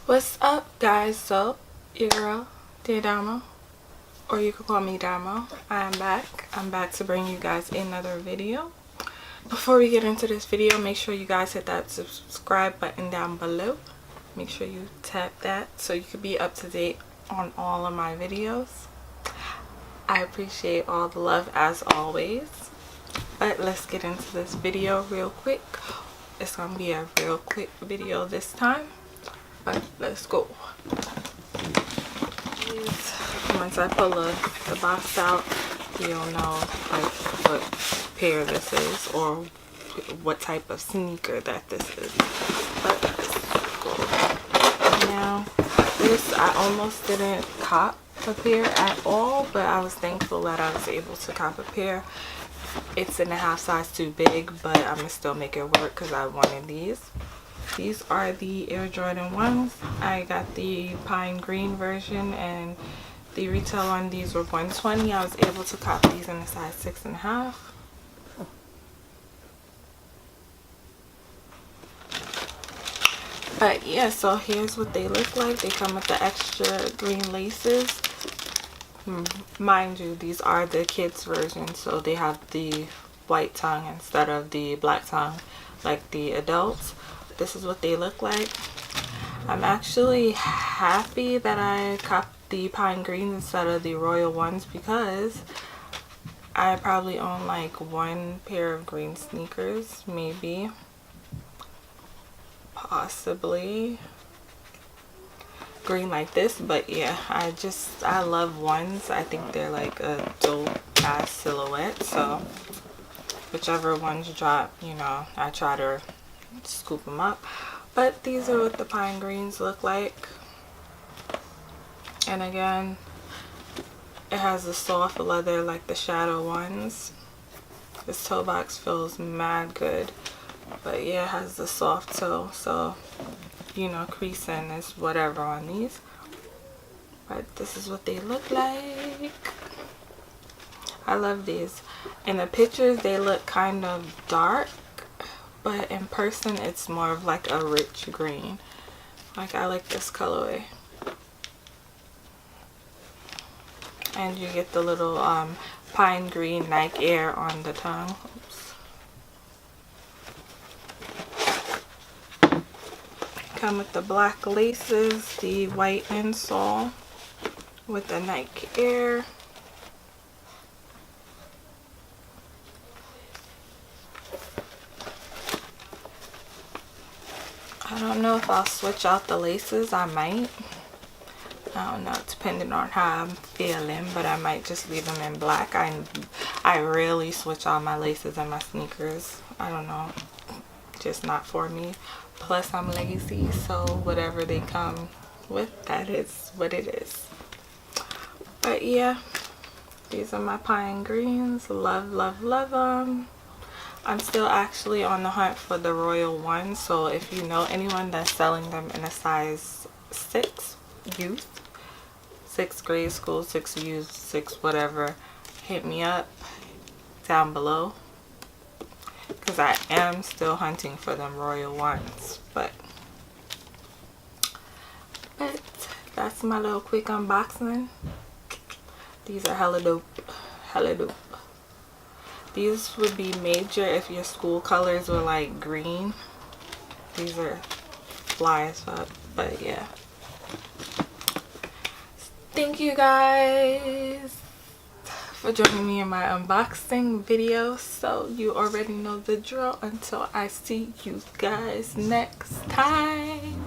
What's up, guys? So, your girl, Dear Damo, or you could call me Damo. I'm back to bring you guys another video. Before we get into this video, make sure you guys hit that subscribe button down below. Make sure you tap that so you can be up to date on all of my videos. I appreciate all the love as always. But let's get into this video real quick. It's gonna be a real quick video this time. But let's go. Once I pull the box out, you'll know like what pair this is or what type of sneaker that this is. But let's go. Now, this I almost didn't cop a pair at all, but I was thankful that I was able to cop a pair. It's in a half size too big, but I'm gonna still make it work because I wanted these. These are the Air Jordan 1s. I got the pine green version and the retail on these were $120. I was able to cop these in a size 6.5. But yeah, so here's what they look like. They come with the extra green laces. Mind you, these are the kids version, so they have the white tongue instead of the black tongue like the adults. This is what they look like. I'm actually happy that I copped the pine greens instead of the royal ones because I probably own like one pair of green sneakers, maybe, possibly green like this. But yeah, I love ones. I think they're like a dope ass silhouette, so whichever ones drop, you know, I try to scoop them up. But these are what the pine greens look like. And again, it has the soft leather like the shadow ones. This toe box feels mad good, but yeah, it has the soft toe, so you know, creasing is whatever on these. But this is what they look like. I love these. In the pictures they look kind of dark, but in person it's more of like a rich green. Like, I like this colorway. And you get the little pine green Nike Air on the tongue. Oops. Come with the black laces, the white insole with the Nike Air. I don't know if I'll switch out the laces. I might. I don't know, depending on how I'm feeling, but I might just leave them in black. I rarely switch out my laces in my sneakers. I don't know, just not for me. Plus I'm lazy, so whatever they come with, that is what it is. But yeah, these are my pine greens. Love, love, love them. I'm still actually on the hunt for the royal ones, so if you know anyone that's selling them in a size 6 youth, 6 grade school, 6 youth, 6 whatever, hit me up down below because I am still hunting for them royal ones. But that's my little quick unboxing. These are hella dope, hella dope. These would be major if your school colors were like green. These are fly as fuck, but yeah. Thank you guys for joining me in my unboxing video. So you already know the drill. Until I see you guys next time.